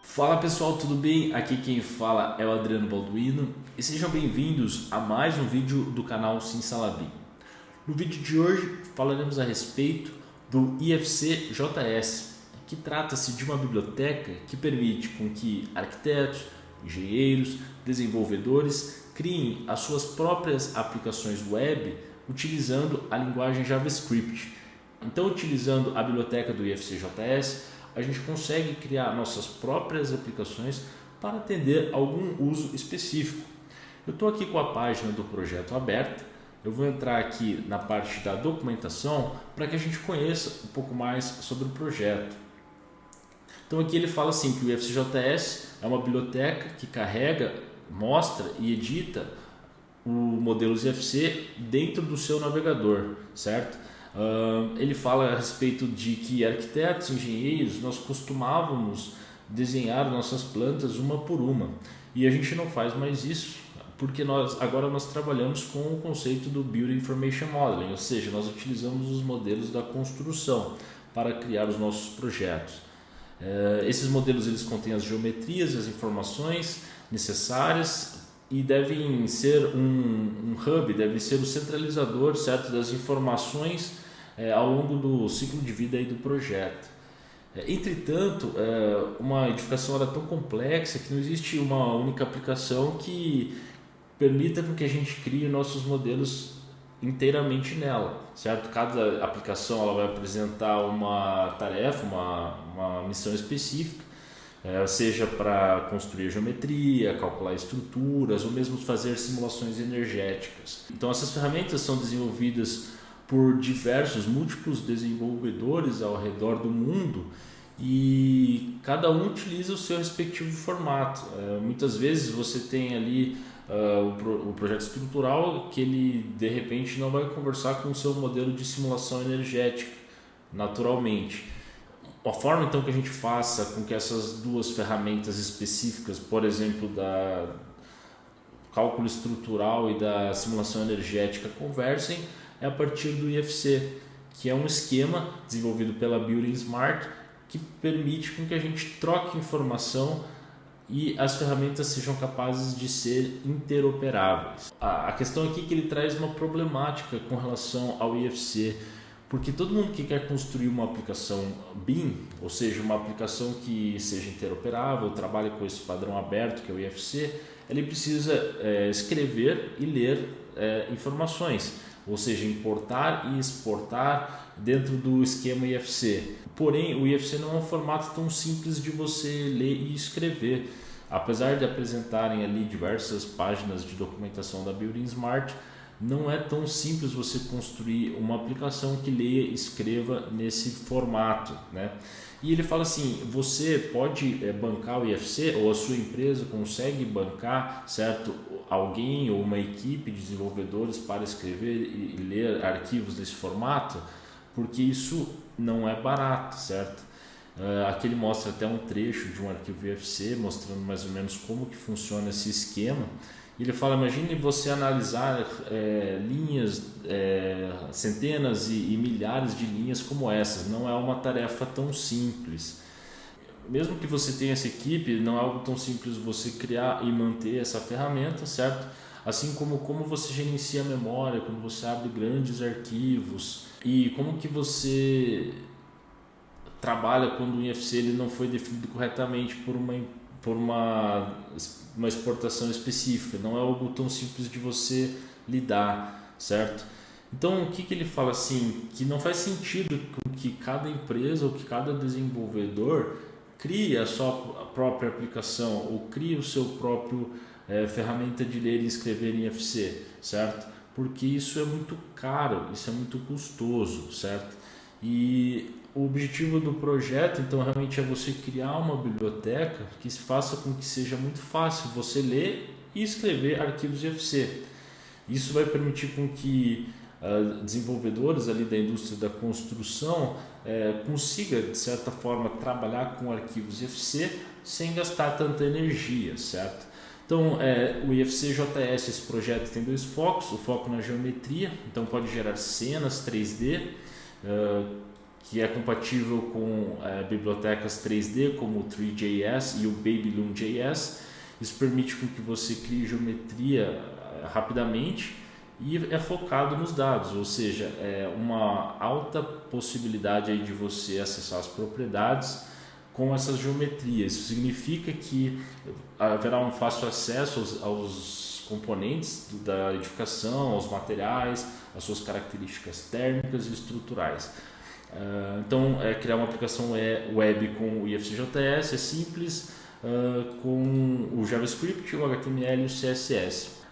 Fala pessoal, tudo bem? Aqui quem fala é o Adriano Balduino e sejam bem-vindos a mais um vídeo do canal SimSalabim. No vídeo de hoje falaremos a respeito do IFC-JS, que trata-se de uma biblioteca que permite com que arquitetos, engenheiros, desenvolvedores criem as suas próprias aplicações web utilizando a linguagem JavaScript. Então, utilizando a biblioteca do IFC-JS, a gente consegue criar nossas próprias aplicações para atender algum uso específico. Eu estou aqui com a página do projeto aberta. Eu vou entrar aqui na parte da documentação para que a gente conheça um pouco mais sobre o projeto. Então aqui ele fala assim que o IFC-JS é uma biblioteca que carrega, mostra e edita o modelo IFC dentro do seu navegador, certo? Ele fala a respeito de que arquitetos, engenheiros, nós costumávamos desenhar nossas plantas uma por uma e a gente não faz mais isso porque agora nós trabalhamos com o conceito do Building Information Modeling, ou seja, nós utilizamos os modelos da construção para criar os nossos projetos. Esses modelos eles contêm as geometrias e as informações necessárias e devem ser um hub, deve ser o centralizador, certo, das informações ao longo do ciclo de vida aí do projeto. Entretanto, uma edificação era tão complexa que não existe uma única aplicação que permita que a gente crie nossos modelos inteiramente nela, certo? Cada aplicação ela vai apresentar uma tarefa, uma missão específica, seja para construir geometria, calcular estruturas ou mesmo fazer simulações energéticas. Então essas ferramentas são desenvolvidas por múltiplos desenvolvedores ao redor do mundo e cada um utiliza o seu respectivo formato. Muitas vezes você tem ali o projeto estrutural que ele de repente não vai conversar com o seu modelo de simulação energética naturalmente. A forma então que a gente faça com que essas duas ferramentas específicas, por exemplo, da cálculo estrutural e da simulação energética conversem é a partir do IFC, que é um esquema desenvolvido pela Building Smart que permite com que a gente troque informação e as ferramentas sejam capazes de ser interoperáveis. A questão aqui é que ele traz uma problemática com relação ao IFC, porque todo mundo que quer construir uma aplicação BIM, ou seja, uma aplicação que seja interoperável, trabalhe com esse padrão aberto que é o IFC, ele precisa escrever e ler informações, ou seja, importar e exportar dentro do esquema IFC. Porém, o IFC não é um formato tão simples de você ler e escrever. Apesar de apresentarem ali diversas páginas de documentação da Building Smart, não é tão simples você construir uma aplicação que leia e escreva nesse formato, né? E ele fala assim, você pode bancar o IFC ou a sua empresa consegue bancar, certo, alguém ou uma equipe de desenvolvedores para escrever e ler arquivos desse formato, porque isso não é barato, certo? Aqui ele mostra até um trecho de um arquivo IFC mostrando mais ou menos como que funciona esse esquema. Ele fala, imagine você analisar linhas, centenas e milhares de linhas como essas, não é uma tarefa tão simples. Mesmo que você tenha essa equipe, não é algo tão simples você criar e manter essa ferramenta, certo? Assim como você gerencia a memória, como você abre grandes arquivos e como que você trabalha quando o IFC ele não foi definido corretamente por uma exportação específica, não é algo tão simples de você lidar, certo? Então o que ele fala assim, que não faz sentido que cada empresa ou que cada desenvolvedor crie a sua própria aplicação ou crie o seu próprio ferramenta de ler e escrever em IFC, certo? Porque isso é muito caro, isso é muito custoso, certo? E o objetivo do projeto, então, realmente é você criar uma biblioteca que faça com que seja muito fácil você ler e escrever arquivos IFC. Isso vai permitir com que desenvolvedores ali da indústria da construção consiga, de certa forma, trabalhar com arquivos IFC sem gastar tanta energia, certo? Então, o IFC-JS, esse projeto tem dois focos, o foco na geometria, então pode gerar cenas 3D, que é compatível com bibliotecas 3D como o Three.js e o Babyloon.js. Isso permite com que você crie geometria rapidamente e é focado nos dados, ou seja, é uma alta possibilidade aí de você acessar as propriedades com essas geometrias. Isso significa que haverá um fácil acesso aos componentes da edificação, aos materiais, às suas características térmicas e estruturais. Então, criar uma aplicação web com o IFCJS é simples, com o JavaScript, o HTML e o CSS.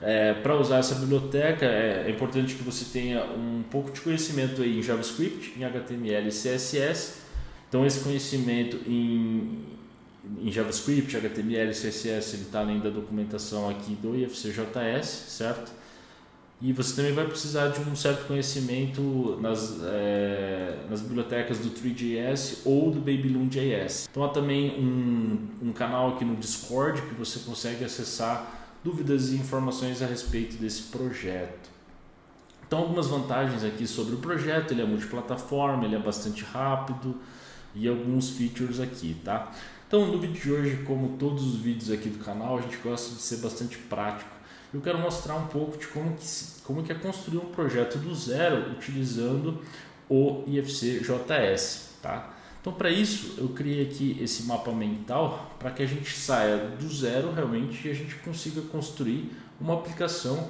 Para usar essa biblioteca é importante que você tenha um pouco de conhecimento aí em JavaScript, em HTML e CSS. Então esse conhecimento em JavaScript, HTML e CSS ele está além da documentação aqui do IFCJS, certo? E você também vai precisar de um certo conhecimento nas bibliotecas do Three.js ou do Babyloon.js. Então há também um canal aqui no Discord que você consegue acessar dúvidas e informações a respeito desse projeto. Então algumas vantagens aqui sobre o projeto: ele é multiplataforma, ele é bastante rápido e alguns features aqui, tá? Então no vídeo de hoje, como todos os vídeos aqui do canal, a gente gosta de ser bastante prático. Eu quero mostrar um pouco de como que é construir um projeto do zero utilizando o IFCJS, tá? Então para isso eu criei aqui esse mapa mental para que a gente saia do zero realmente e a gente consiga construir uma aplicação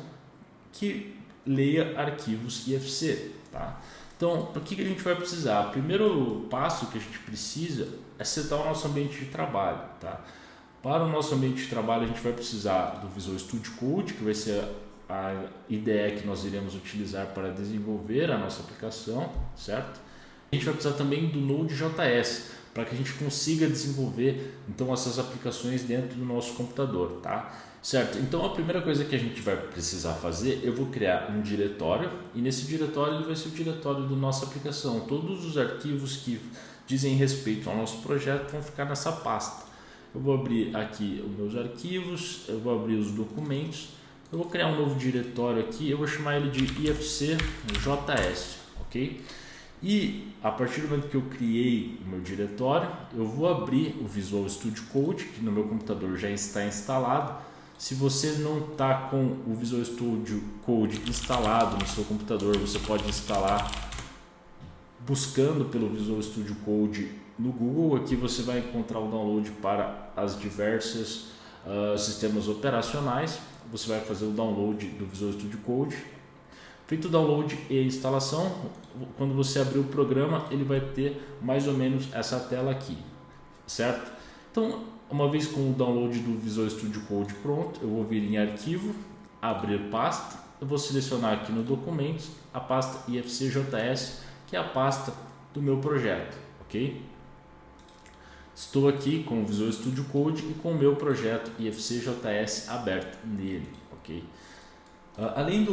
que leia arquivos IFC, tá? Então para que a gente vai precisar? O primeiro passo que a gente precisa é setar o nosso ambiente de trabalho, tá? Para o nosso ambiente de trabalho a gente vai precisar do Visual Studio Code, que vai ser a ideia que nós iremos utilizar para desenvolver a nossa aplicação, certo? A gente vai precisar também do Node.js para que a gente consiga desenvolver então essas aplicações dentro do nosso computador, tá? Certo? Então a primeira coisa que a gente vai precisar fazer, eu vou criar um diretório e nesse diretório ele vai ser o diretório da nossa aplicação. Todos os arquivos que dizem respeito ao nosso projeto vão ficar nessa pasta. Eu vou abrir aqui os meus arquivos, eu vou abrir os documentos, eu vou criar um novo diretório aqui, eu vou chamar ele de IFCJS, ok? E a partir do momento que eu criei o meu diretório, eu vou abrir o Visual Studio Code, que no meu computador já está instalado. Se você não está com o Visual Studio Code instalado no seu computador, você pode instalar buscando pelo Visual Studio Code no Google. Aqui você vai encontrar o download para as diversas sistemas operacionais. Você vai fazer o download do Visual Studio Code. Feito o download e a instalação, quando você abrir o programa, ele vai ter mais ou menos essa tela aqui, certo? Então, uma vez com o download do Visual Studio Code pronto, eu vou vir em arquivo, abrir pasta, eu vou selecionar aqui no documentos a pasta IFCJS, que é a pasta do meu projeto, ok? Estou aqui com o Visual Studio Code e com o meu projeto IFCJS aberto nele, ok? Além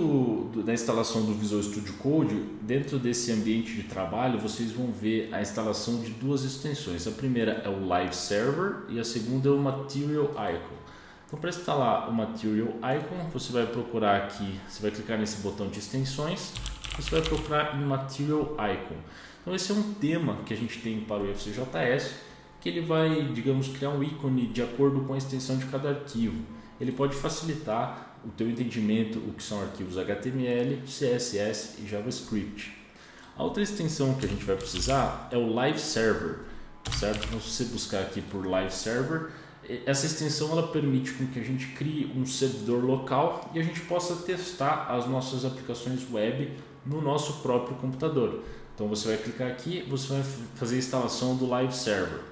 da instalação do Visual Studio Code, dentro desse ambiente de trabalho vocês vão ver a instalação de duas extensões. A primeira é o Live Server e a segunda é o Material Icon. Então para instalar o Material Icon, você vai procurar aqui, você vai clicar nesse botão de extensões, você vai procurar em Material Icon. Então esse é um tema que a gente tem para o IFCJS, que ele vai, digamos, criar um ícone de acordo com a extensão de cada arquivo. Ele pode facilitar o teu entendimento, o que são arquivos HTML, CSS e JavaScript. A outra extensão que a gente vai precisar é o Live Server, certo? Então, se você buscar aqui por Live Server, essa extensão ela permite com que a gente crie um servidor local e a gente possa testar as nossas aplicações web no nosso próprio computador. Então você vai clicar aqui, você vai fazer a instalação do Live Server.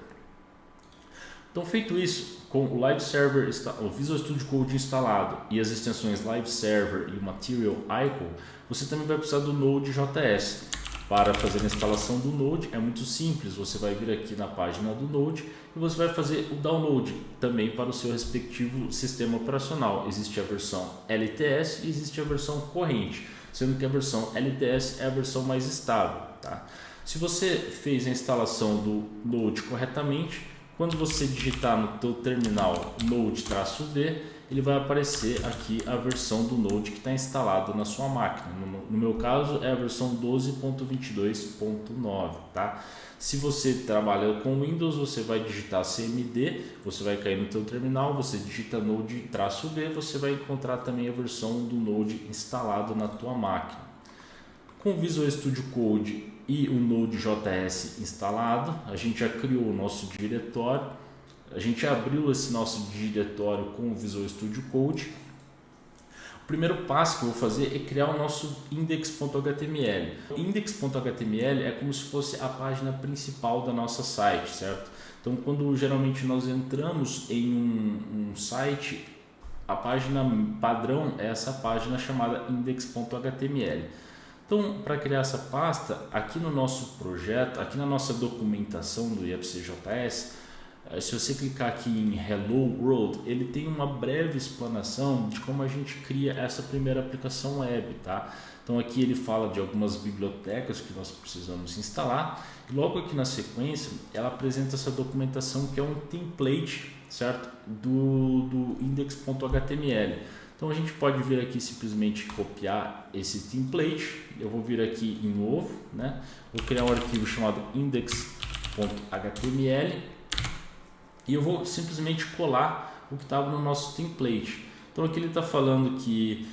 Então feito isso, com o Live Server, o Visual Studio Code instalado e as extensões Live Server e o Material Icon, você também vai precisar do Node.js. Para fazer a instalação do Node é muito simples, você vai vir aqui na página do Node e você vai fazer o download também para o seu respectivo sistema operacional. Existe a versão LTS e existe a versão corrente, sendo que a versão LTS é a versão mais estável, tá? Se você fez a instalação do Node corretamente, quando você digitar no teu terminal Node-V, ele vai aparecer aqui a versão do Node que está instalado na sua máquina. No meu caso é a versão 12.22.9, tá? Se você trabalha com Windows, você vai digitar cmd, você vai cair no seu terminal, você digita Node-V, você vai encontrar também a versão do Node instalado na tua máquina. Com o Visual Studio Code e o Node.js instalado, a gente já criou o nosso diretório, a gente abriu esse nosso diretório com o Visual Studio Code. O primeiro passo que eu vou fazer é criar o nosso index.html. O index.html é como se fosse a página principal da nossa site, certo? Então, quando geralmente nós entramos em um site, a página padrão é essa página chamada index.html. Então, para criar essa pasta, aqui no nosso projeto, aqui na nossa documentação do IFC.js, se você clicar aqui em Hello World, ele tem uma breve explanação de como a gente cria essa primeira aplicação web, tá? Então aqui ele fala de algumas bibliotecas que nós precisamos instalar e logo aqui na sequência ela apresenta essa documentação que é um template, certo? Do index.html. Então a gente pode vir aqui simplesmente copiar esse template. Eu vou vir aqui em novo, né? Vou criar um arquivo chamado index.html e eu vou simplesmente colar o que estava no nosso template. Então aqui ele está falando que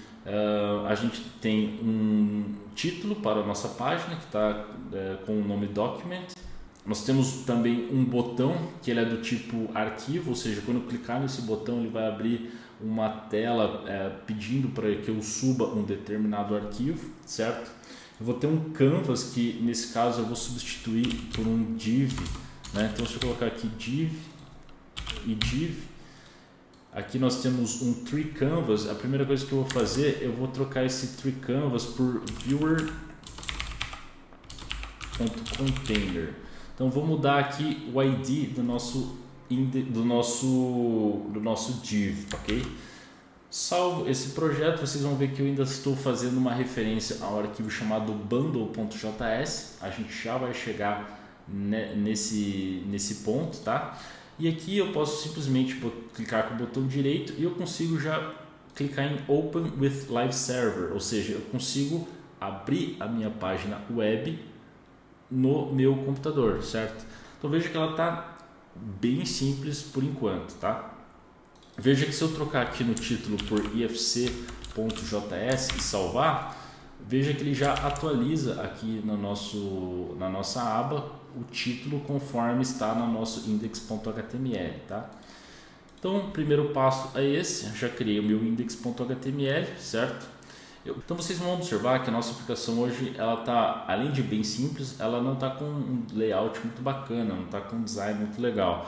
a gente tem um título para a nossa página que está com o nome Document. Nós temos também um botão que ele é do tipo arquivo, ou seja, quando eu clicar nesse botão ele vai abrir uma tela pedindo para que eu suba um determinado arquivo, certo? Eu vou ter um canvas que nesse caso eu vou substituir por um div, né? Então se eu colocar aqui div e div, aqui nós temos um tree canvas. A primeira coisa que eu vou fazer, eu vou trocar esse tree canvas por viewer.container. Então vou mudar aqui o ID do nosso div, ok? Salvo esse projeto, vocês vão ver que eu ainda estou fazendo uma referência ao arquivo chamado bundle.js. A gente já vai chegar nesse ponto, tá? E aqui eu posso simplesmente clicar com o botão direito e eu consigo já clicar em Open with Live Server, ou seja, eu consigo abrir a minha página web no meu computador, certo? Então veja que ela está bem simples por enquanto, tá? Veja que se eu trocar aqui no título por ifc.js e salvar, veja que ele já atualiza aqui na nossa aba o título conforme está no nosso index.html, tá? Então, o primeiro passo é esse, já criei o meu index.html, certo? Então vocês vão observar que a nossa aplicação hoje, ela tá, além de bem simples, ela não está com um layout muito bacana, não está com um design muito legal.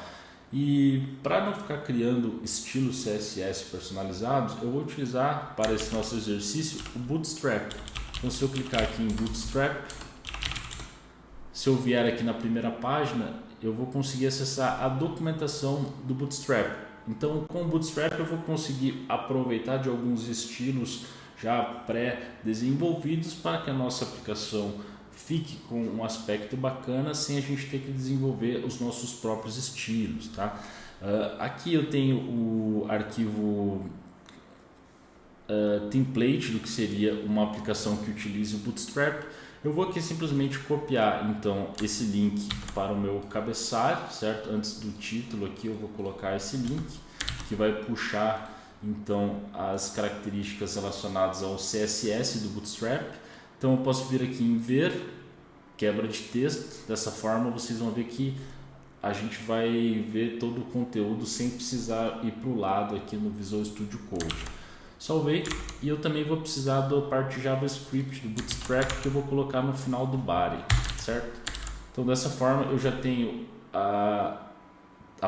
E para não ficar criando estilos CSS personalizados, eu vou utilizar para esse nosso exercício o Bootstrap. Então se eu clicar aqui em Bootstrap, se eu vier aqui na primeira página, eu vou conseguir acessar a documentação do Bootstrap. Então com o Bootstrap eu vou conseguir aproveitar de alguns estilos já pré-desenvolvidos para que a nossa aplicação fique com um aspecto bacana sem a gente ter que desenvolver os nossos próprios estilos, tá? Aqui eu tenho o arquivo template do que seria uma aplicação que utilize o Bootstrap. Eu vou aqui simplesmente copiar então esse link para o meu cabeçalho, certo? Antes do título aqui eu vou colocar esse link que vai puxar então as características relacionadas ao CSS do Bootstrap. Então eu posso vir aqui em ver, quebra de texto, dessa forma vocês vão ver que a gente vai ver todo o conteúdo sem precisar ir para o lado aqui no Visual Studio Code. Salvei e eu também vou precisar da parte JavaScript do Bootstrap que eu vou colocar no final do body, certo? Então dessa forma eu já tenho a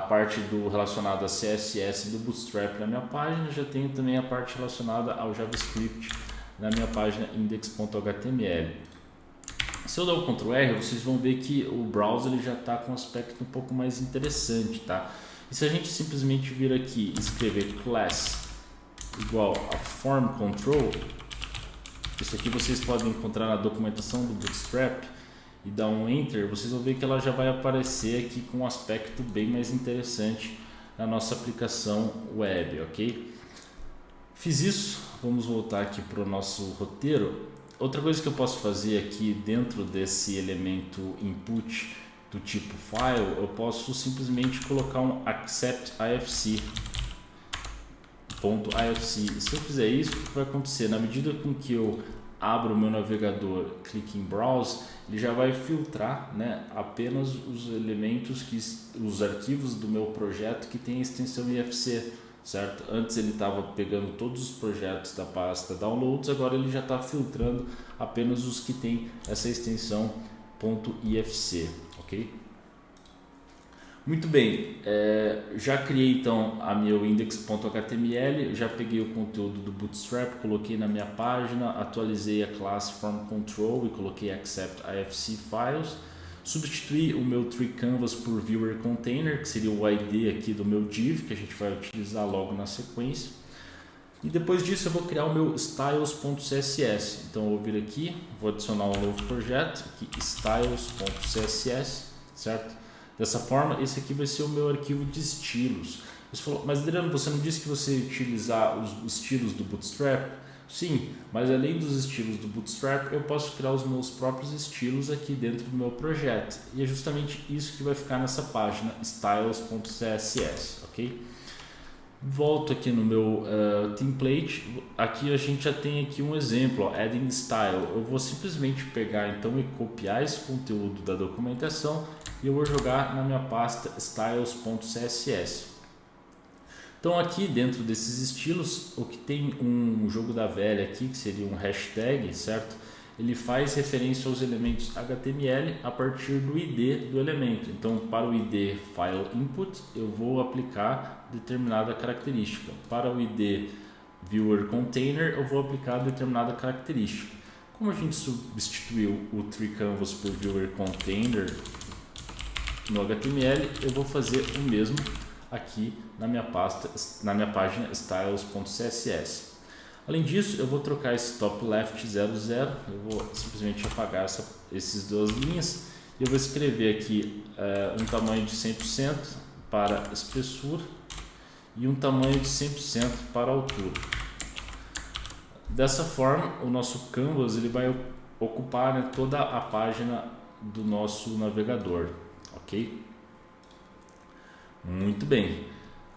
parte relacionada a CSS do Bootstrap na minha página, já tenho também a parte relacionada ao JavaScript na minha página index.html. Se eu der o Ctrl R, vocês vão ver que o browser ele já está com um aspecto um pouco mais interessante, tá? E se a gente simplesmente vir aqui e escrever class igual a form control, isso aqui vocês podem encontrar na documentação do Bootstrap, e dar um enter, vocês vão ver que ela já vai aparecer aqui com um aspecto bem mais interessante na nossa aplicação web, ok? Fiz isso, vamos voltar aqui para o nosso roteiro. Outra coisa que eu posso fazer aqui dentro desse elemento input do tipo file, eu posso simplesmente colocar um accept IFC. .ifc. Se eu fizer isso, o que vai acontecer? Na medida com que eu abro o meu navegador, clique em Browse, ele já vai filtrar, né, apenas os elementos, os arquivos do meu projeto que tem a extensão IFC, certo? Antes ele estava pegando todos os projetos da pasta Downloads, agora ele já está filtrando apenas os que tem essa extensão .ifc, ok? Muito bem, já criei então a meu index.html, já peguei o conteúdo do Bootstrap, coloquei na minha página, atualizei a classe FromControl e coloquei accept IFC files, substituí o meu TreeCanvas por ViewerContainer, que seria o ID aqui do meu div, que a gente vai utilizar logo na sequência. E depois disso eu vou criar o meu styles.css, então eu vou vir aqui, vou adicionar um novo projeto, aqui styles.css, certo? Dessa forma, esse aqui vai ser o meu arquivo de estilos. Você falou, mas Adriano, você não disse que você ia utilizar os estilos do Bootstrap? Sim, mas além dos estilos do Bootstrap, eu posso criar os meus próprios estilos aqui dentro do meu projeto. E é justamente isso que vai ficar nessa página, styles.css, ok? Volto aqui no meu template, aqui a gente já tem aqui um exemplo, ó, adding style. Eu vou simplesmente pegar então e copiar esse conteúdo da documentação e eu vou jogar na minha pasta styles.css. Então aqui dentro desses estilos, o que tem um jogo da velha aqui, que seria um hashtag, certo? Ele faz referência aos elementos HTML a partir do ID do elemento. Então para o ID file input eu vou aplicar determinada característica. Para o ID viewer container eu vou aplicar determinada característica. Como a gente substituiu o TreeCanvas por viewer container no HTML, eu vou fazer o mesmo aqui na minha página styles.css. Além disso, eu vou trocar esse top left 00, eu vou simplesmente apagar essas duas linhas e eu vou escrever aqui um tamanho de 100% para espessura e um tamanho de 100% para altura. Dessa forma, o nosso canvas ele vai ocupar, né, toda a página do nosso navegador. Ok? Muito bem.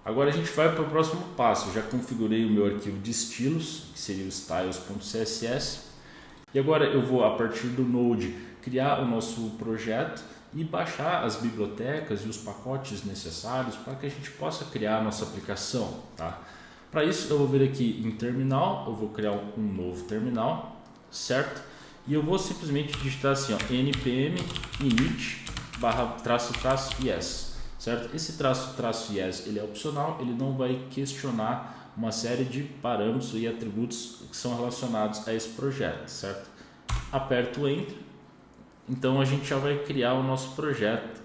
Agora a gente vai para o próximo passo. Eu já configurei o meu arquivo de estilos, que seria o styles.css. E agora eu vou, a partir do Node, criar o nosso projeto e baixar as bibliotecas e os pacotes necessários para que a gente possa criar a nossa aplicação. Tá? Para isso eu vou vir aqui em terminal, eu vou criar um novo terminal, certo? E eu vou simplesmente digitar assim, ó, npm init /yes, certo? Esse --yes ele é opcional, ele não vai questionar uma série de parâmetros e atributos que são relacionados a esse projeto, certo? Aperto o Enter, então a gente já vai criar o nosso projeto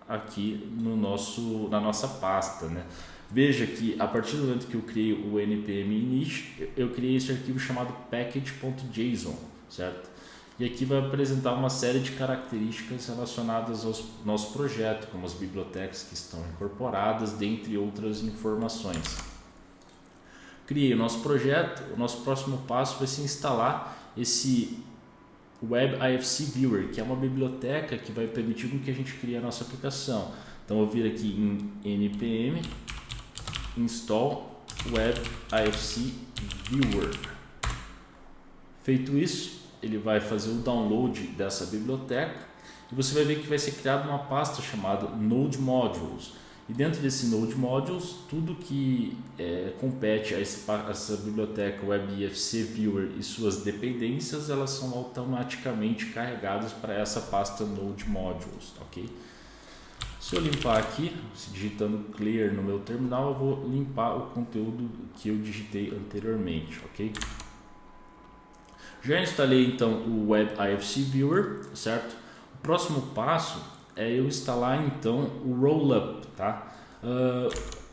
aqui na nossa pasta, né? Veja que a partir do momento que eu criei o npm init, eu criei esse arquivo chamado package.json, certo? E aqui vai apresentar uma série de características relacionadas ao nosso projeto, como as bibliotecas que estão incorporadas, dentre outras informações. Criei o nosso projeto, o nosso próximo passo vai ser instalar esse Web IFC Viewer, que é uma biblioteca que vai permitir que a gente crie a nossa aplicação. Então eu vou vir aqui em npm install Web IFC Viewer. Feito isso, ele vai fazer o download dessa biblioteca e você vai ver que vai ser criada uma pasta chamada Node Modules. E dentro desse Node Modules, tudo que compete a essa biblioteca Web IFC Viewer e suas dependências, elas são automaticamente carregadas para essa pasta Node Modules, ok? Se eu limpar aqui, digitando clear no meu terminal, eu vou limpar o conteúdo que eu digitei anteriormente, ok? Já instalei então o Web IFC Viewer, certo? O próximo passo é eu instalar então o Rollup, tá?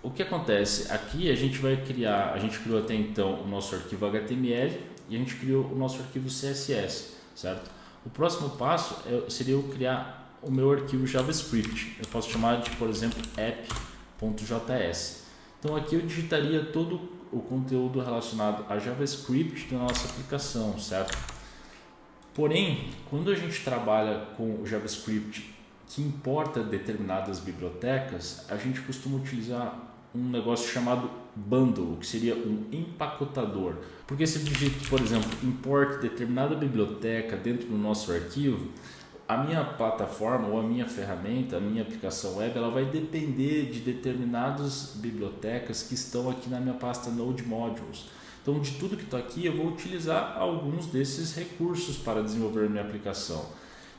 O que acontece? Aqui a gente criou até então o nosso arquivo HTML e a gente criou o nosso arquivo CSS, certo? O próximo passo seria eu criar o meu arquivo JavaScript. Eu posso chamar de, por exemplo, app.js. Então aqui eu digitaria todo o conteúdo relacionado a JavaScript da nossa aplicação, certo? Porém, quando a gente trabalha com o JavaScript que importa determinadas bibliotecas, a gente costuma utilizar um negócio chamado bundle, que seria um empacotador. Porque se eu digito, por exemplo, import determinada biblioteca dentro do nosso arquivo, a minha plataforma ou a minha ferramenta, a minha aplicação web, ela vai depender de determinadas bibliotecas que estão aqui na minha pasta Node Modules. Então, de tudo que está aqui, eu vou utilizar alguns desses recursos para desenvolver a minha aplicação.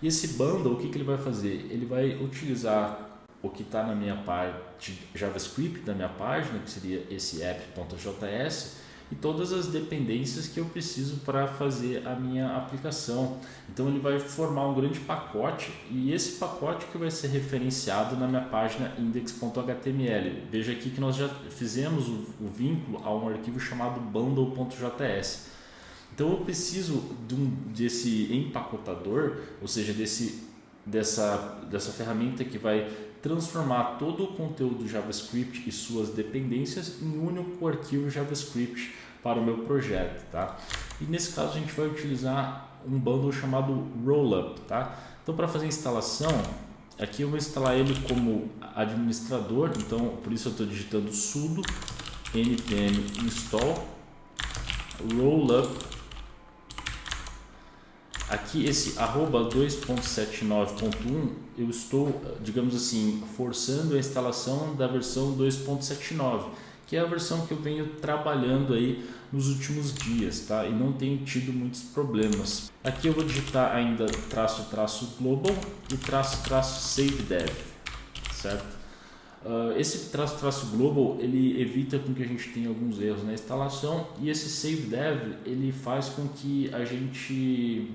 E esse bundle, o que ele vai fazer? Ele vai utilizar o que está na minha parte JavaScript da minha página, que seria esse app.js, e todas as dependências que eu preciso para fazer a minha aplicação. Então ele vai formar um grande pacote, e esse pacote que vai ser referenciado na minha página index.html. Veja aqui que nós já fizemos o vínculo a um arquivo chamado bundle.js. Então eu preciso desse empacotador, ou seja, dessa ferramenta que vai transformar todo o conteúdo JavaScript e suas dependências em um único arquivo JavaScript para o meu projeto, tá? E nesse caso a gente vai utilizar um bundle chamado Rollup, tá? Então para fazer a instalação, aqui eu vou instalar ele como administrador, então por isso eu estou digitando sudo npm install rollup. Aqui esse @2.79.1 eu estou, digamos assim, forçando a instalação da versão 2.79, que é a versão que eu venho trabalhando aí nos últimos dias, tá? E não tenho tido muitos problemas. Aqui eu vou digitar ainda --global e --savedev, certo? Esse --global ele evita com que a gente tenha alguns erros na instalação, e esse savedev ele faz com que a gente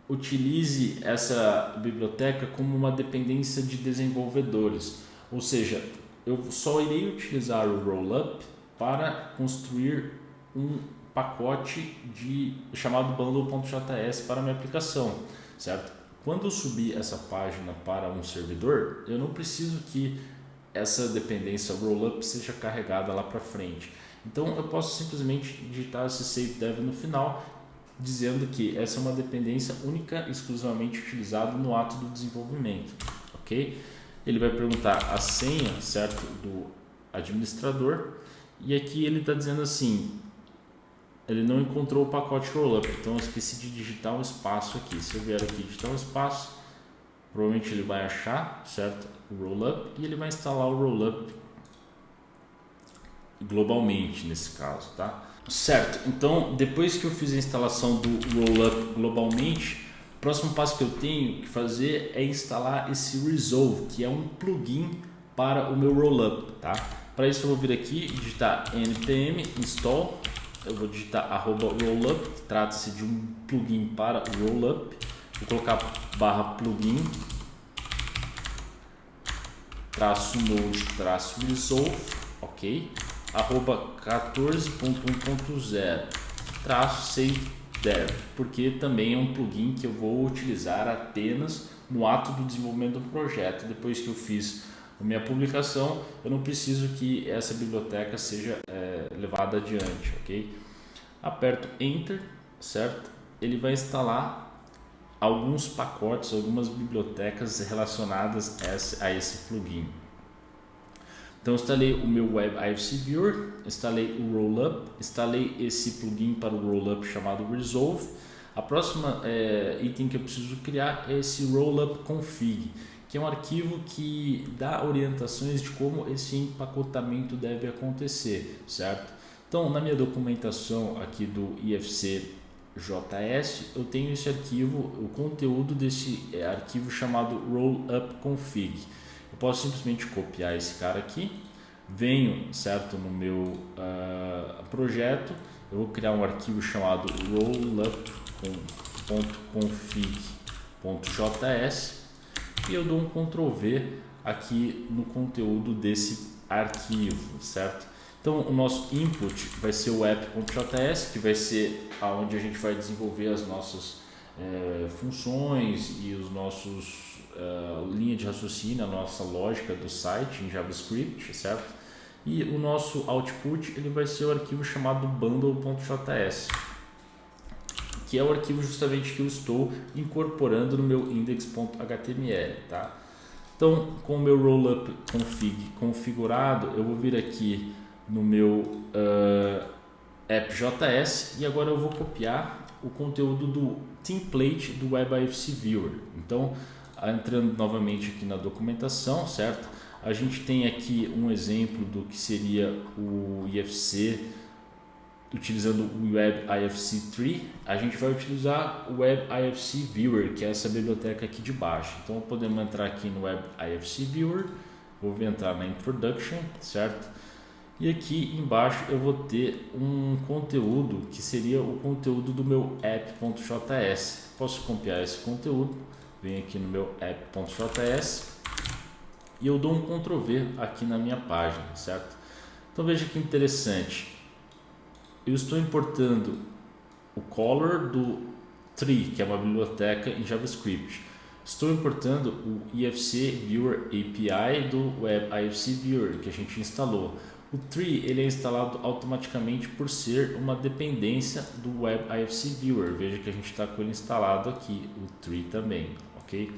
utilize essa biblioteca como uma dependência de desenvolvedores, ou seja, eu só irei utilizar o Rollup para construir um pacote chamado bundle.js para a minha aplicação, certo? Quando eu subir essa página para um servidor, eu não preciso que essa dependência Rollup seja carregada lá para frente. Então eu posso simplesmente digitar esse savedev no final, dizendo que essa é uma dependência única e exclusivamente utilizada no ato do desenvolvimento, ok? Ele vai perguntar a senha, certo, do administrador, e aqui ele está dizendo assim, ele não encontrou o pacote Rollup, então eu esqueci de digitar um espaço aqui. Se eu vier aqui digitar um espaço, provavelmente ele vai achar, certo, o Rollup, e ele vai instalar o Rollup globalmente nesse caso, tá? Certo, então depois que eu fiz a instalação do Rollup globalmente, o próximo passo que eu tenho que fazer é instalar esse Resolve, que é um plugin para o meu Rollup, tá? Para isso eu vou vir aqui e digitar npm install, eu vou digitar @rollup, que trata-se de um plugin para o Rollup, vou colocar /plugin -node -resolve, ok? @14.1.0-savedev, porque também é um plugin que eu vou utilizar apenas no ato do desenvolvimento do projeto. Depois que eu fiz a minha publicação, eu não preciso que essa biblioteca seja levada adiante, ok? Aperto Enter, certo? Ele vai instalar alguns pacotes, algumas bibliotecas relacionadas a esse plugin. Então eu instalei o meu Web IFC Viewer, instalei o Rollup, instalei esse plugin para o Rollup chamado Resolve. A próxima item que eu preciso criar é esse Rollup config, que é um arquivo que dá orientações de como esse empacotamento deve acontecer, certo? Então na minha documentação aqui do IFC.js eu tenho esse arquivo, o conteúdo desse arquivo chamado Rollup config. Eu posso simplesmente copiar esse cara aqui, venho, certo, no meu projeto, eu vou criar um arquivo chamado rollup.config.js e eu dou um Ctrl V aqui no conteúdo desse arquivo, certo? Então o nosso input vai ser o app.js, que vai ser aonde a gente vai desenvolver as nossas funções e os nossos linha de raciocínio, a nossa lógica do site em JavaScript, certo? E o nosso output ele vai ser o arquivo chamado bundle.js, que é o arquivo justamente que eu estou incorporando no meu index.html, tá? Então, com o meu rollup config configurado, eu vou vir aqui no meu app.js e agora eu vou copiar o conteúdo do template do WebIFC Viewer. Então, entrando novamente aqui na documentação, certo? A gente tem aqui um exemplo do que seria o IFC utilizando o WebIFC Tree. A gente vai utilizar o WebIFC Viewer, que é essa biblioteca aqui de baixo. Então podemos entrar aqui no WebIFC Viewer, vou entrar na Introduction, certo? E aqui embaixo eu vou ter um conteúdo que seria o conteúdo do meu app.js. Posso copiar esse conteúdo, venho aqui no meu app.js e eu dou um Ctrl V aqui na minha página, certo? Então veja que interessante. Eu estou importando o color do tree, que é uma biblioteca em JavaScript. Estou importando o IFC Viewer API do WebIFC Viewer, que a gente instalou. O tree ele é instalado automaticamente por ser uma dependência do WebIFC Viewer. Veja que a gente está com ele instalado aqui, o tree também, ok?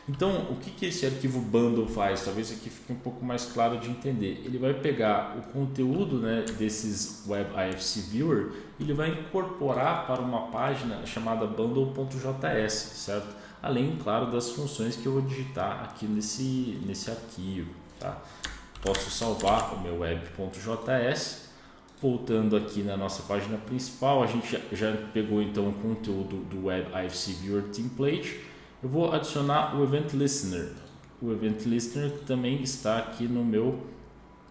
Então, o que esse arquivo bundle faz? Talvez aqui fique um pouco mais claro de entender. Ele vai pegar o conteúdo, né, desses WebIFC Viewer e ele vai incorporar para uma página chamada bundle.js, certo? Além, claro, das funções que eu vou digitar aqui nesse arquivo, tá? Posso salvar o meu web.js. Voltando aqui na nossa página principal, a gente já pegou então o conteúdo do WebIFC Viewer Template. Eu vou adicionar o Event Listener. O Event Listener também está aqui no meu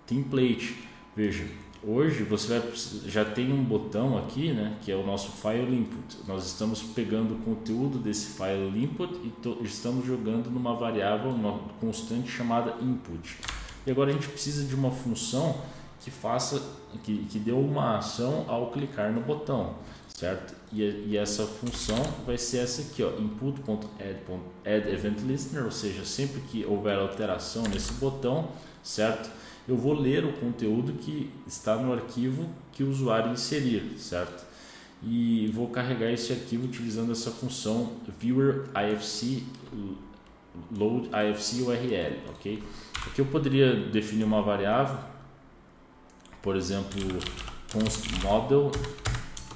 template. Veja, hoje você já tem um botão aqui, né, que é o nosso File Input. Nós estamos pegando o conteúdo desse File Input e estamos jogando numa variável constante chamada Input. E agora a gente precisa de uma função que dê uma ação ao clicar no botão, certo? E essa função vai ser essa aqui, ó, input.add.add-event-listener, ou seja, sempre que houver alteração nesse botão, certo? Eu vou ler o conteúdo que está no arquivo que o usuário inserir, certo? E vou carregar esse arquivo utilizando essa função viewer ifc load ifc url, ok? Aqui eu poderia definir uma variável, por exemplo, const model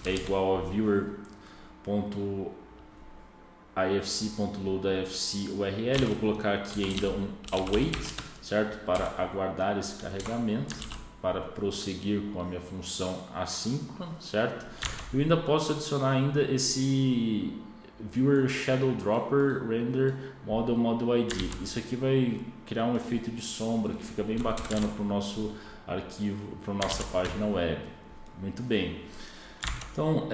é igual a viewer.ifc.loadifc url. Eu vou colocar aqui ainda um await, certo? Para aguardar esse carregamento, para prosseguir com a minha função assíncrona, certo? Eu ainda posso adicionar ainda esse viewer shadow dropper render model id. Isso aqui vai criar um efeito de sombra que fica bem bacana para o nosso arquivo, para a nossa página web. Muito bem. Então,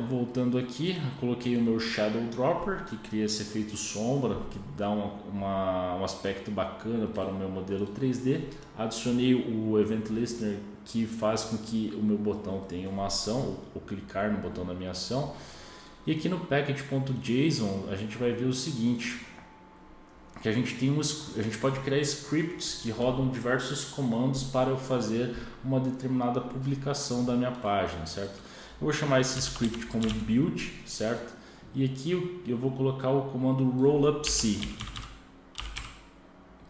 voltando aqui, coloquei o meu Shadow Dropper, que cria esse efeito sombra, que dá um aspecto bacana para o meu modelo 3D. Adicionei o Event Listener, que faz com que o meu botão tenha uma ação, ou clicar no botão da minha ação. E aqui no package.json a gente vai ver o seguinte, que a gente pode criar scripts que rodam diversos comandos para eu fazer uma determinada publicação da minha página, certo? Eu vou chamar esse script como build, certo? E aqui eu vou colocar o comando rollupc,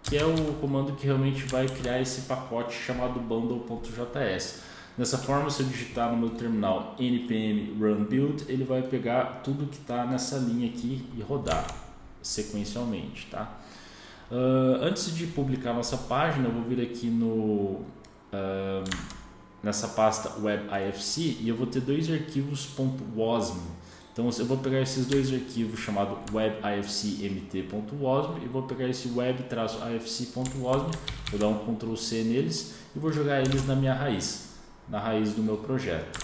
que é o comando que realmente vai criar esse pacote chamado bundle.js. Dessa forma, se eu digitar no meu terminal npm run build, ele vai pegar tudo que está nessa linha aqui e rodar sequencialmente, tá? Antes de publicar nossa página, eu vou vir aqui nessa pasta WebIFC e eu vou ter dois arquivos .wasm. Então eu vou pegar esses dois arquivos chamado webifcmt.wasm e vou pegar esse web-ifc.wasm, vou dar um Ctrl C neles e vou jogar eles na minha raiz, na raiz do meu projeto.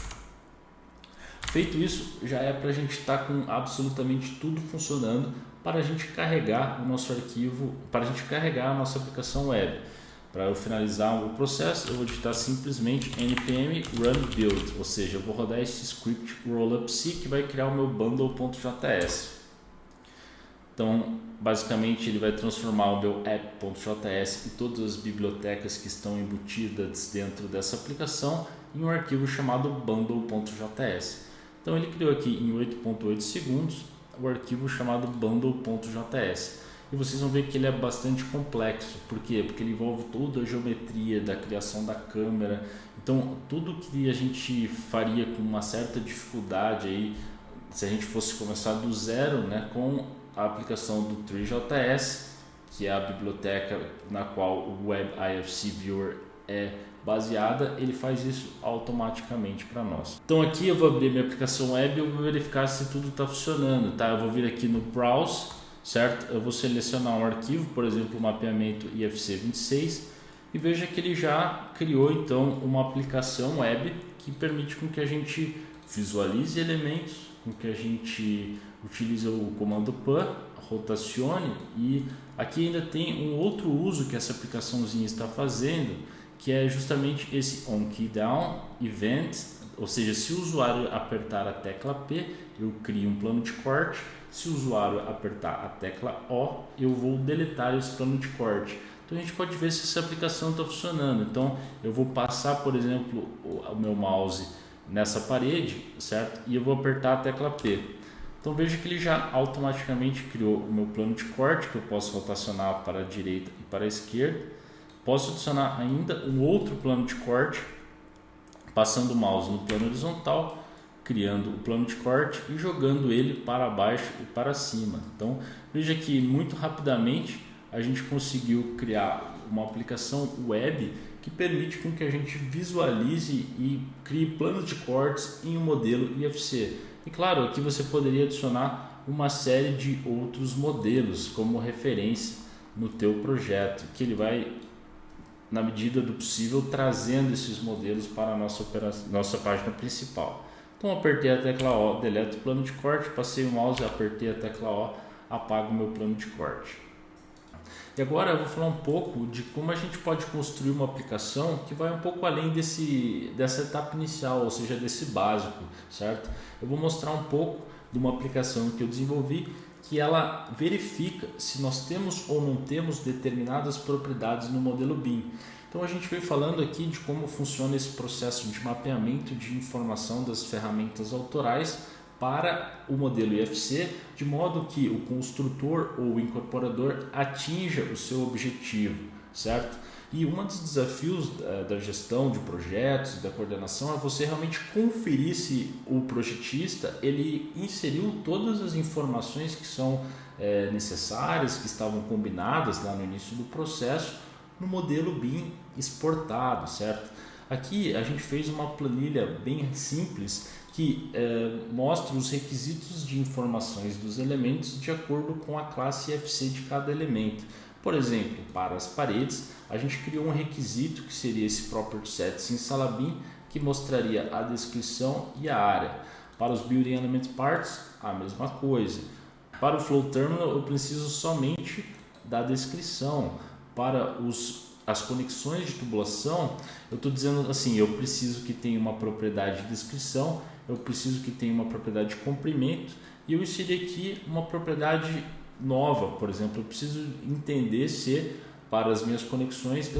Feito isso, já é para a gente estar com absolutamente tudo funcionando para a gente carregar o nosso arquivo, para a gente carregar a nossa aplicação web. Para eu finalizar o processo, eu vou digitar simplesmente npm run build, ou seja, eu vou rodar esse script rollupc que vai criar o meu bundle.js. Então, basicamente, ele vai transformar o meu app.js e todas as bibliotecas que estão embutidas dentro dessa aplicação em um arquivo chamado bundle.js. Então, ele criou aqui em 8.8 segundos o arquivo chamado bundle.js. E vocês vão ver que ele é bastante complexo. Por quê? Porque ele envolve toda a geometria da criação da câmera. Então, tudo que a gente faria com uma certa dificuldade aí, se a gente fosse começar do zero, né, com a aplicação do Three.js, que é a biblioteca na qual o Web IFC Viewer é baseada, ele faz isso automaticamente para nós. Então aqui eu vou abrir minha aplicação web e eu vou verificar se tudo está funcionando, tá? Eu vou vir aqui no Browse, certo? Eu vou selecionar um arquivo, por exemplo, o mapeamento IFC26, e veja que ele já criou então uma aplicação web que permite com que a gente visualize elementos, com que a gente utilize o comando pan, rotacione, e aqui ainda tem um outro uso que essa aplicaçãozinha está fazendo, que é justamente esse onKeyDown event, ou seja, se o usuário apertar a tecla P, eu crio um plano de corte. Se o usuário apertar a tecla O, eu vou deletar esse plano de corte. Então a gente pode ver se essa aplicação está funcionando. Então eu vou passar, por exemplo, o meu mouse nessa parede, certo? E eu vou apertar a tecla P. Então veja que ele já automaticamente criou o meu plano de corte, que eu posso rotacionar para a direita e para a esquerda. Posso adicionar ainda um outro plano de corte, passando o mouse no plano horizontal, criando o plano de corte e jogando ele para baixo e para cima. Então veja que muito rapidamente a gente conseguiu criar uma aplicação web que permite com que a gente visualize e crie planos de cortes em um modelo IFC. E claro, aqui você poderia adicionar uma série de outros modelos como referência no teu projeto, que ele vai, na medida do possível, trazendo esses modelos para a nossa página principal. Então apertei a tecla O, deleto o plano de corte, passei o mouse, apertei a tecla O, apago o meu plano de corte. E agora eu vou falar um pouco de como a gente pode construir uma aplicação que vai um pouco além dessa etapa inicial, ou seja, desse básico, certo? Eu vou mostrar um pouco de uma aplicação que eu desenvolvi que ela verifica se nós temos ou não temos determinadas propriedades no modelo BIM. Então a gente veio falando aqui de como funciona esse processo de mapeamento de informação das ferramentas autorais para o modelo IFC, de modo que o construtor ou o incorporador atinja o seu objetivo, certo? E um dos desafios da gestão de projetos e da coordenação é você realmente conferir se o projetista ele inseriu todas as informações que são necessárias, que estavam combinadas lá no início do processo, no modelo BIM exportado, certo? Aqui a gente fez uma planilha bem simples que mostra os requisitos de informações dos elementos de acordo com a classe IFC de cada elemento. Por exemplo, para as paredes, a gente criou um requisito que seria esse Property Set SimSalabim, que mostraria a descrição e a área. Para os Building Element Parts, a mesma coisa. Para o Flow Terminal, eu preciso somente da descrição. Para as conexões de tubulação, eu estou dizendo assim, eu preciso que tenha uma propriedade de descrição, eu preciso que tenha uma propriedade de comprimento e eu inseri aqui uma propriedade nova. Por exemplo, eu preciso entender se para as minhas conexões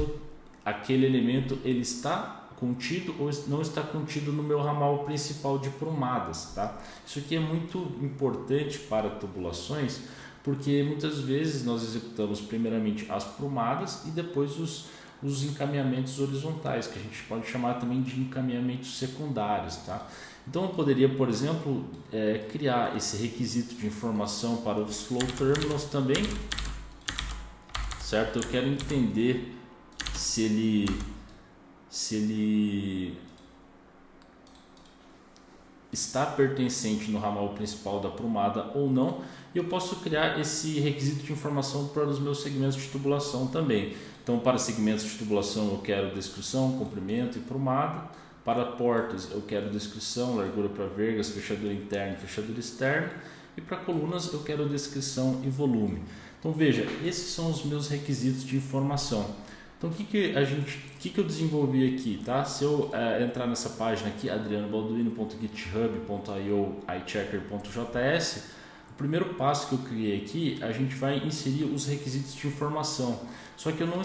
aquele elemento ele está contido ou não está contido no meu ramal principal de prumadas, tá? Isso aqui é muito importante para tubulações, porque muitas vezes nós executamos primeiramente as prumadas e depois os encaminhamentos horizontais, que a gente pode chamar também de encaminhamentos secundários, tá? Então eu poderia, por exemplo, criar esse requisito de informação para os Flow Terminals também, certo? Eu quero entender se ele está pertencente no ramal principal da prumada ou não, e eu posso criar esse requisito de informação para os meus segmentos de tubulação também. Então, para segmentos de tubulação eu quero descrição, comprimento e prumada. Para portas eu quero descrição, largura para vergas, fechadura interna e fechadura externa. E para colunas eu quero descrição e volume. Então veja, esses são os meus requisitos de informação. Então o que eu desenvolvi aqui, tá? Se eu entrar nessa página aqui, adrianobalduino.github.io iChecker.js, o primeiro passo que eu criei aqui, a gente vai inserir os requisitos de informação. Só que eu não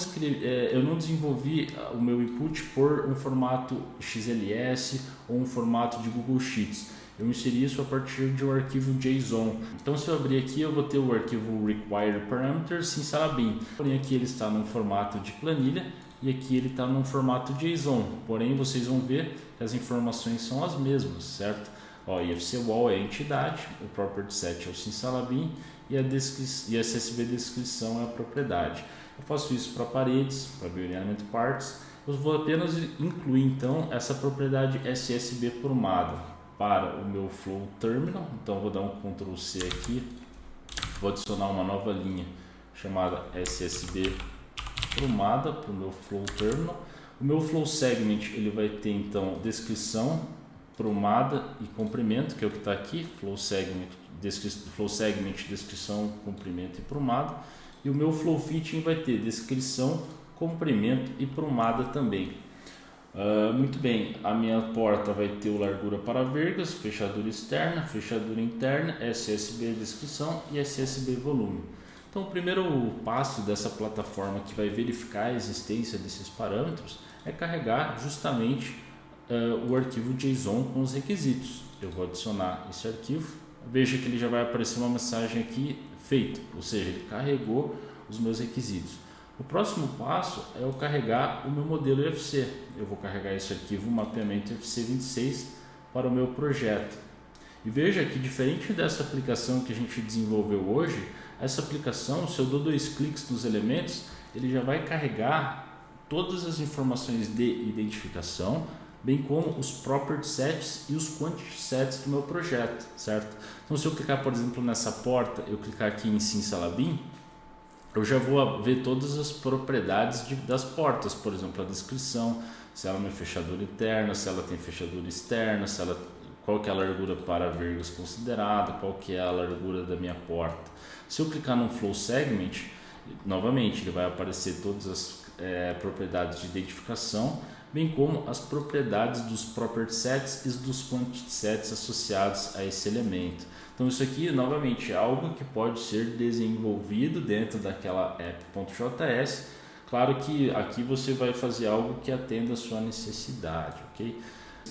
desenvolvi o meu input por um formato XLS ou um formato de Google Sheets. Eu inseri isso a partir de um arquivo JSON. Então, se eu abrir aqui, eu vou ter o arquivo required parameters Simsalabim. Porém, aqui ele está no formato de planilha e aqui ele está no formato JSON. Porém, vocês vão ver que as informações são as mesmas, certo? Ó, IFC Wall é a entidade, o property set é o Simsalabim e a SSB descrição é a propriedade. Eu faço isso para paredes, para Bioelement Parts. Eu vou apenas incluir então essa propriedade SSB prumada para o meu Flow Terminal. Então vou dar um Ctrl C aqui, vou adicionar uma nova linha chamada SSB prumada para o meu Flow Terminal. O meu Flow Segment ele vai ter então descrição, prumada e comprimento, que é o que está aqui, Flow Segment, descrição, comprimento e prumada. E o meu Flow Fitting vai ter descrição, comprimento e prumada também. Muito bem, a minha porta vai ter o largura para vergas, fechadura externa, fechadura interna, SSB descrição e SSB volume. Então o primeiro passo dessa plataforma que vai verificar a existência desses parâmetros é carregar justamente o arquivo JSON com os requisitos. Eu vou adicionar esse arquivo, veja que ele já vai aparecer uma mensagem aqui feito, ou seja, ele carregou os meus requisitos. O próximo passo é eu carregar o meu modelo IFC. Eu vou carregar esse arquivo mapeamento IFC26 para o meu projeto. E veja que diferente dessa aplicação que a gente desenvolveu hoje, essa aplicação, se eu dou 2 cliques nos elementos, ele já vai carregar todas as informações de identificação, bem como os property sets e os quantity sets do meu projeto, certo? Então se eu clicar, por exemplo, nessa porta, eu clicar aqui em Simsalabim, eu já vou ver todas as propriedades das portas, por exemplo, a descrição, se ela é uma fechadura interna, se ela tem fechadura externa, qual que é a largura para vergas considerada, qual que é a largura da minha porta. Se eu clicar no Flow Segment, novamente ele vai aparecer todas as propriedades de identificação, bem como as propriedades dos property sets e dos quantity sets associados a esse elemento. Então isso aqui, novamente, é algo que pode ser desenvolvido dentro daquela app.js. Claro que aqui você vai fazer algo que atenda a sua necessidade, ok?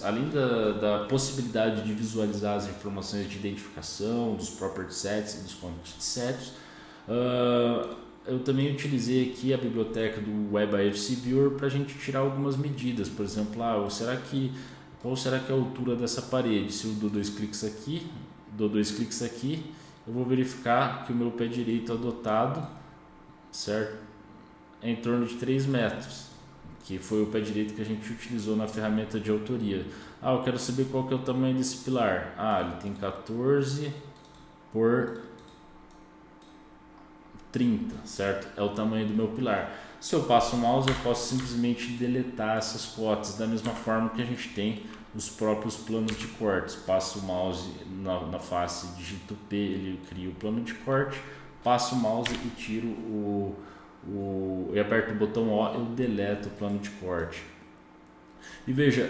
Além da possibilidade de visualizar as informações de identificação, dos property sets e dos quantity sets, eu também utilizei aqui a biblioteca do Web IFC Viewer para a gente tirar algumas medidas. Por exemplo, qual será que é a altura dessa parede? Se eu dou 2 cliques aqui, eu vou verificar que o meu pé direito adotado, certo, é em torno de 3 metros, que foi o pé direito que a gente utilizou na ferramenta de autoria. Eu quero saber qual que é o tamanho desse pilar. Ele tem 14 por 30, certo? É o tamanho do meu pilar. Se eu passo o mouse, eu posso simplesmente deletar essas cotas, da mesma forma que a gente tem os próprios planos de cortes. Passo o mouse na face, digito P, ele cria o plano de corte, passo o mouse e tiro e aperto o botão O, eu deleto o plano de corte. E veja,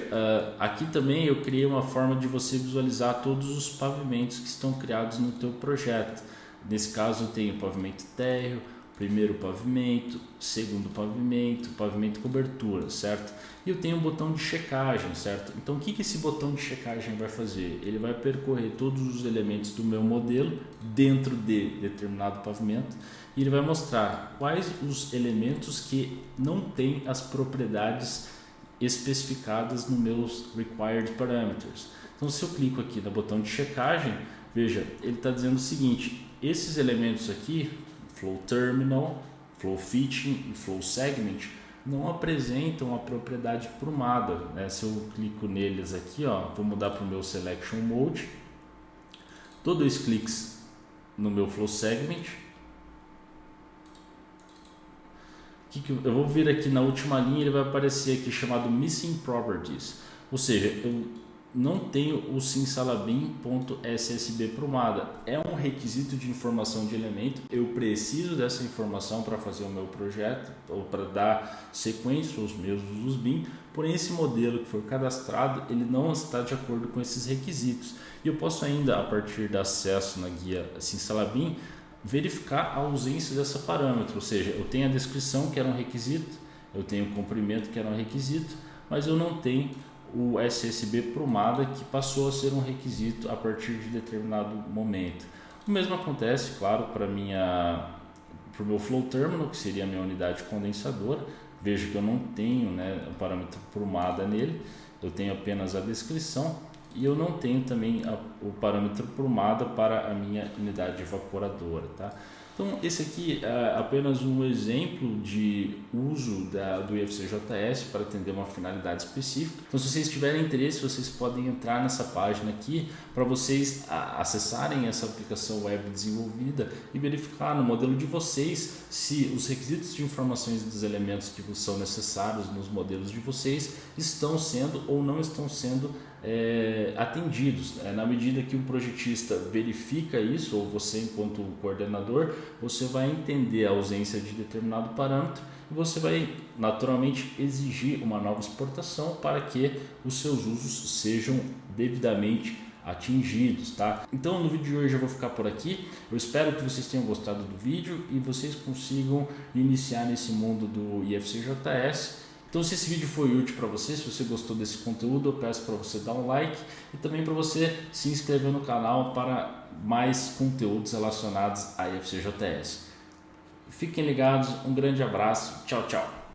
aqui também eu criei uma forma de você visualizar todos os pavimentos que estão criados no teu projeto. Nesse caso eu tenho pavimento térreo, primeiro pavimento, segundo pavimento, pavimento e cobertura, certo? E eu tenho um botão de checagem, certo? Então o que esse botão de checagem vai fazer? Ele vai percorrer todos os elementos do meu modelo dentro de determinado pavimento e ele vai mostrar quais os elementos que não têm as propriedades especificadas nos meus required parameters. Então se eu clico aqui no botão de checagem, veja, ele está dizendo o seguinte: esses elementos aqui, Flow Terminal, Flow Fitting e Flow Segment, não apresentam a propriedade prumada, né? Se eu clico neles aqui, vou mudar para o meu Selection Mode, dou 2 cliques no meu Flow Segment, eu vou vir aqui na última linha, ele vai aparecer aqui chamado Missing Properties, ou seja, não tenho o simsalabim.ssb prumada. É um requisito de informação de elemento, eu preciso dessa informação para fazer o meu projeto ou para dar sequência aos meus usos BIM, porém esse modelo que foi cadastrado, ele não está de acordo com esses requisitos. E eu posso ainda, a partir do acesso na guia Simsalabim, verificar a ausência dessa parâmetro, ou seja, eu tenho a descrição que era um requisito, eu tenho o comprimento que era um requisito, mas eu não tenho o SSB prumada, que passou a ser um requisito a partir de determinado momento. O mesmo acontece, claro, para o meu flow terminal, que seria a minha unidade condensadora. Veja que eu não tenho, né, o parâmetro prumada nele, eu tenho apenas a descrição e eu não tenho também o parâmetro prumada para a minha unidade evaporadora, tá? Então esse aqui é apenas um exemplo de uso do IFCJS para atender uma finalidade específica. Então se vocês tiverem interesse, vocês podem entrar nessa página aqui para vocês acessarem essa aplicação web desenvolvida e verificar no modelo de vocês se os requisitos de informações dos elementos que são necessários nos modelos de vocês estão sendo ou não estão sendo atendidos. Na medida que o projetista verifica isso, ou você enquanto coordenador, você vai entender a ausência de determinado parâmetro e você vai naturalmente exigir uma nova exportação para que os seus usos sejam devidamente atingidos, tá? Então no vídeo de hoje eu vou ficar por aqui. Eu espero que vocês tenham gostado do vídeo e vocês consigam iniciar nesse mundo do IFCJS. Então se esse vídeo foi útil para você, se você gostou desse conteúdo, eu peço para você dar um like e também para você se inscrever no canal para mais conteúdos relacionados a IFCJS. Fiquem ligados, um grande abraço, tchau, tchau!